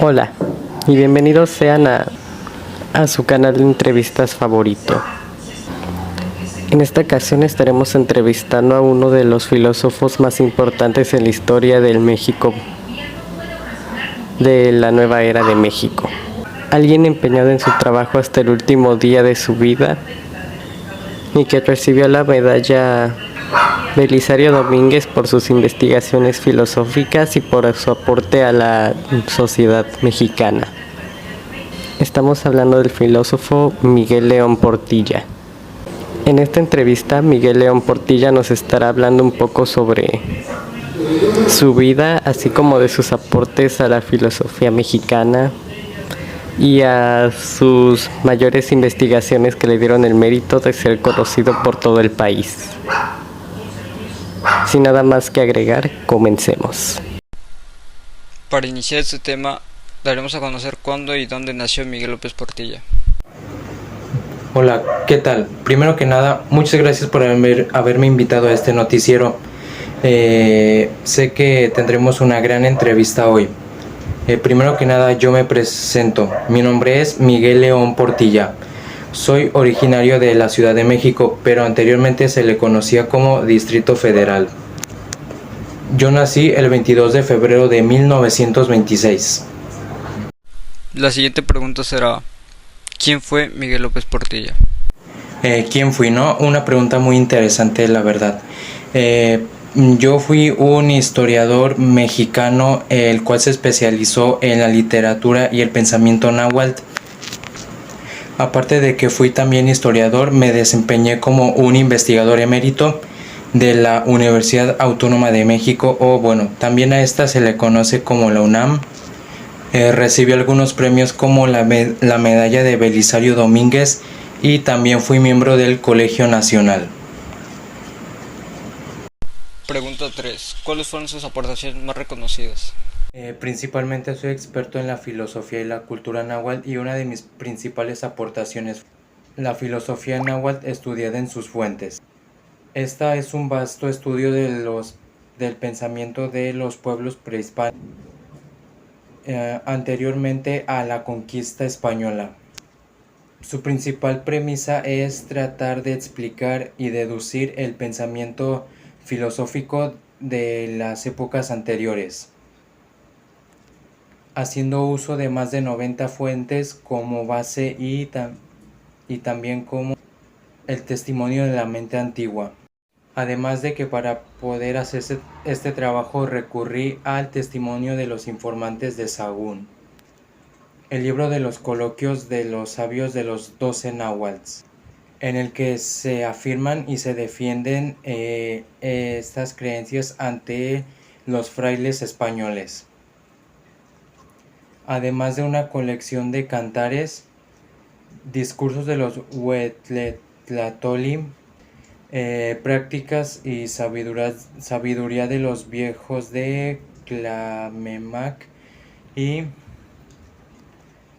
Hola y bienvenidos sean a su canal de entrevistas favorito. En esta ocasión estaremos entrevistando a uno de los filósofos más importantes en la historia del México, de la nueva era de México. Alguien empeñado en su trabajo hasta el último día de su vida y que recibió la medalla Belisario Domínguez por sus investigaciones filosóficas y por su aporte a la sociedad mexicana. Estamos hablando del filósofo Miguel León Portilla. En esta entrevista, Miguel León Portilla nos estará hablando un poco sobre su vida, así como de sus aportes a la filosofía mexicana y a sus mayores investigaciones que le dieron el mérito de ser conocido por todo el país. Sin nada más que agregar, comencemos. Para iniciar este tema, daremos a conocer cuándo y dónde nació Miguel López Portilla. Hola, ¿qué tal? Primero que nada, muchas gracias por haberme invitado a este noticiero. Sé que tendremos una gran entrevista hoy. Primero que nada, yo me presento. Mi nombre es Miguel León Portilla. Soy originario de la Ciudad de México, pero anteriormente se le conocía como Distrito Federal. Yo nací el 22 de febrero de 1926. La siguiente pregunta será: ¿quién fue Miguel López Portilla? ¿Quién fui? ¿No? Una pregunta muy interesante, la verdad. Yo fui un historiador mexicano, el cual se especializó en la literatura y el pensamiento náhuatl. Aparte de que fui también historiador, me desempeñé como un investigador emérito de la Universidad Autónoma de México, o bueno, también a esta se le conoce como la UNAM. Recibí algunos premios como la medalla de Belisario Domínguez y también fui miembro del Colegio Nacional. Pregunta 3. ¿Cuáles fueron sus aportaciones más reconocidas? Principalmente soy experto en la filosofía y la cultura náhuatl, y una de mis principales aportaciones la filosofía náhuatl estudiada en sus fuentes. Esta es un vasto estudio del pensamiento de los pueblos prehispánicos anteriormente a la conquista española. Su principal premisa es tratar de explicar y deducir el pensamiento filosófico de las épocas anteriores, haciendo uso de más de 90 fuentes como base y también como el testimonio de la mente antigua. Además de que para poder hacer este trabajo recurrí al testimonio de los informantes de Sahagún, el libro de los coloquios de los sabios de los 12 náhuatls, en el que se afirman y se defienden estas creencias ante los frailes españoles. Además de una colección de cantares, discursos de los Huetletlatoli, prácticas y sabiduría de los viejos de Tlamemac y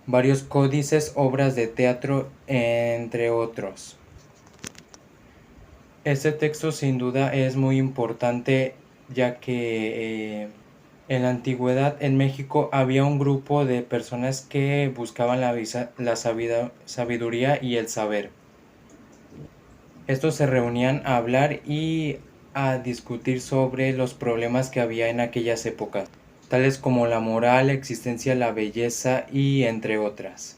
varios códices, obras de teatro, entre otros. Este texto sin duda es muy importante, ya que en la antigüedad en México había un grupo de personas que buscaban la sabiduría y el saber. Estos se reunían a hablar y a discutir sobre los problemas que había en aquellas épocas, tales como la moral, la existencia, la belleza y entre otras.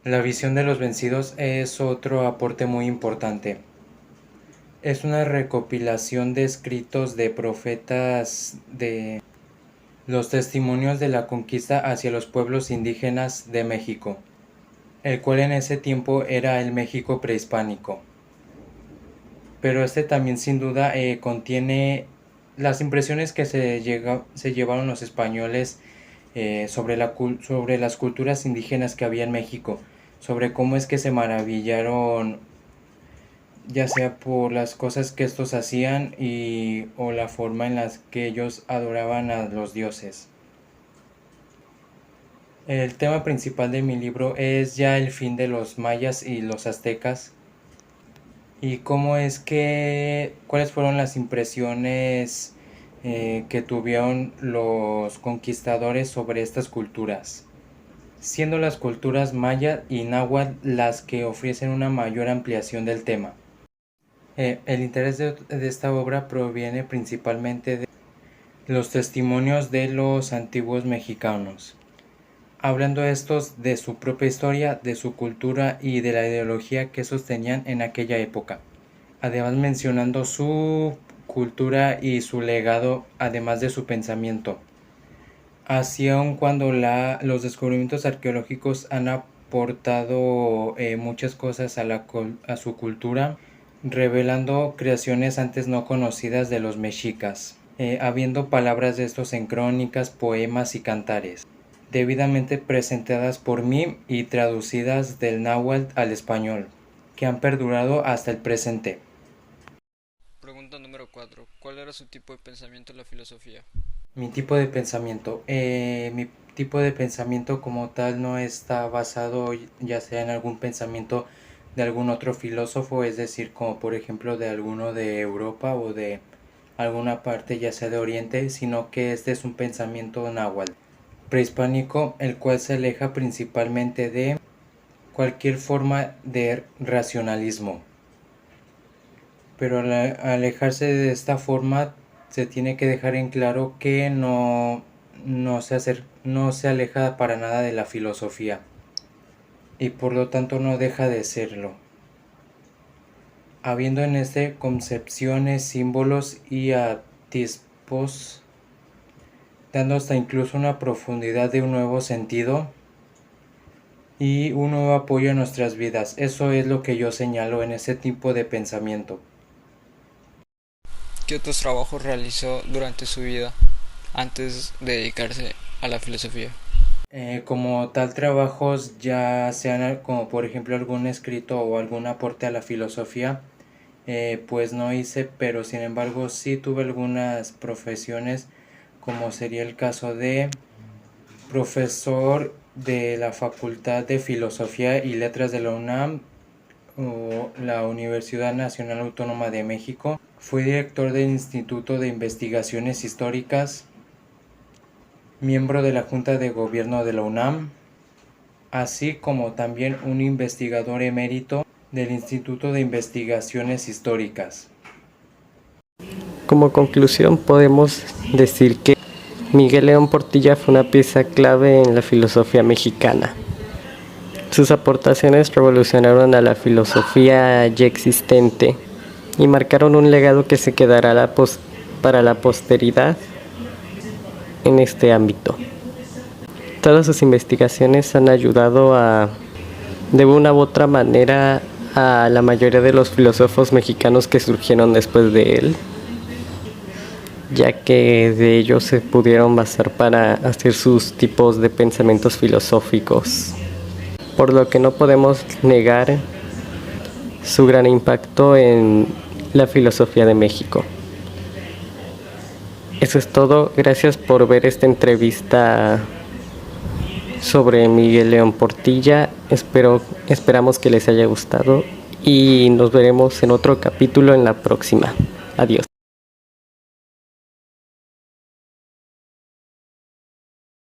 La visión de los vencidos es otro aporte muy importante. Es una recopilación de escritos de profetas de los testimonios de la conquista hacia los pueblos indígenas de México, el cual en ese tiempo era el México prehispánico. Pero este también sin duda contiene las impresiones que se llevaron los españoles sobre las culturas indígenas que había en México, sobre cómo es que se maravillaron, ya sea por las cosas que estos hacían o la forma en la que ellos adoraban a los dioses. El tema principal de mi libro es ya el fin de los mayas y los aztecas, y cuáles fueron las impresiones que tuvieron los conquistadores sobre estas culturas, siendo las culturas maya y náhuatl las que ofrecen una mayor ampliación del tema. El interés de esta obra proviene principalmente de los testimonios de los antiguos mexicanos, hablando estos de su propia historia, de su cultura y de la ideología que sostenían en aquella época, además mencionando su cultura y su legado, además de su pensamiento. Así, aun cuando los descubrimientos arqueológicos han aportado muchas cosas a su cultura, revelando creaciones antes no conocidas de los mexicas, habiendo palabras de estos en crónicas, poemas y cantares, debidamente presentadas por mí y traducidas del náhuatl al español, que han perdurado hasta el presente. Pregunta número 4. ¿Cuál era su tipo de pensamiento en la filosofía? Mi tipo de pensamiento. Mi tipo de pensamiento como tal no está basado ya sea en algún pensamiento de algún otro filósofo, es decir, como por ejemplo de alguno de Europa o de alguna parte ya sea de Oriente, sino que este es un pensamiento náhuatl, prehispánico, el cual se aleja principalmente de cualquier forma de racionalismo. Pero al alejarse de esta forma se tiene que dejar en claro que no se aleja para nada de la filosofía y por lo tanto no deja de serlo, habiendo en este concepciones, símbolos y atisbos, dando hasta incluso una profundidad de un nuevo sentido y un nuevo apoyo a nuestras vidas. Eso es lo que yo señalo en ese tipo de pensamiento. ¿Qué otros trabajos realizó durante su vida antes de dedicarse a la filosofía? Como tal trabajos ya sean como por ejemplo algún escrito o algún aporte a la filosofía, pues no hice, pero sin embargo sí tuve algunas profesiones, como sería el caso de profesor de la Facultad de Filosofía y Letras de la UNAM o la Universidad Nacional Autónoma de México. Fui director del Instituto de Investigaciones Históricas, miembro de la Junta de Gobierno de la UNAM, así como también un investigador emérito del Instituto de Investigaciones Históricas. Como conclusión podemos decir que Miguel León Portilla fue una pieza clave en la filosofía mexicana. Sus aportaciones revolucionaron a la filosofía ya existente y marcaron un legado que se quedará para la posteridad en este ámbito. Todas sus investigaciones han ayudado de una u otra manera a la mayoría de los filósofos mexicanos que surgieron después de él, ya que de ellos se pudieron basar para hacer sus tipos de pensamientos filosóficos, por lo que no podemos negar su gran impacto en la filosofía de México. Eso es todo. Gracias por ver esta entrevista sobre Miguel León Portilla. Esperamos que les haya gustado y nos veremos en otro capítulo en la próxima. Adiós.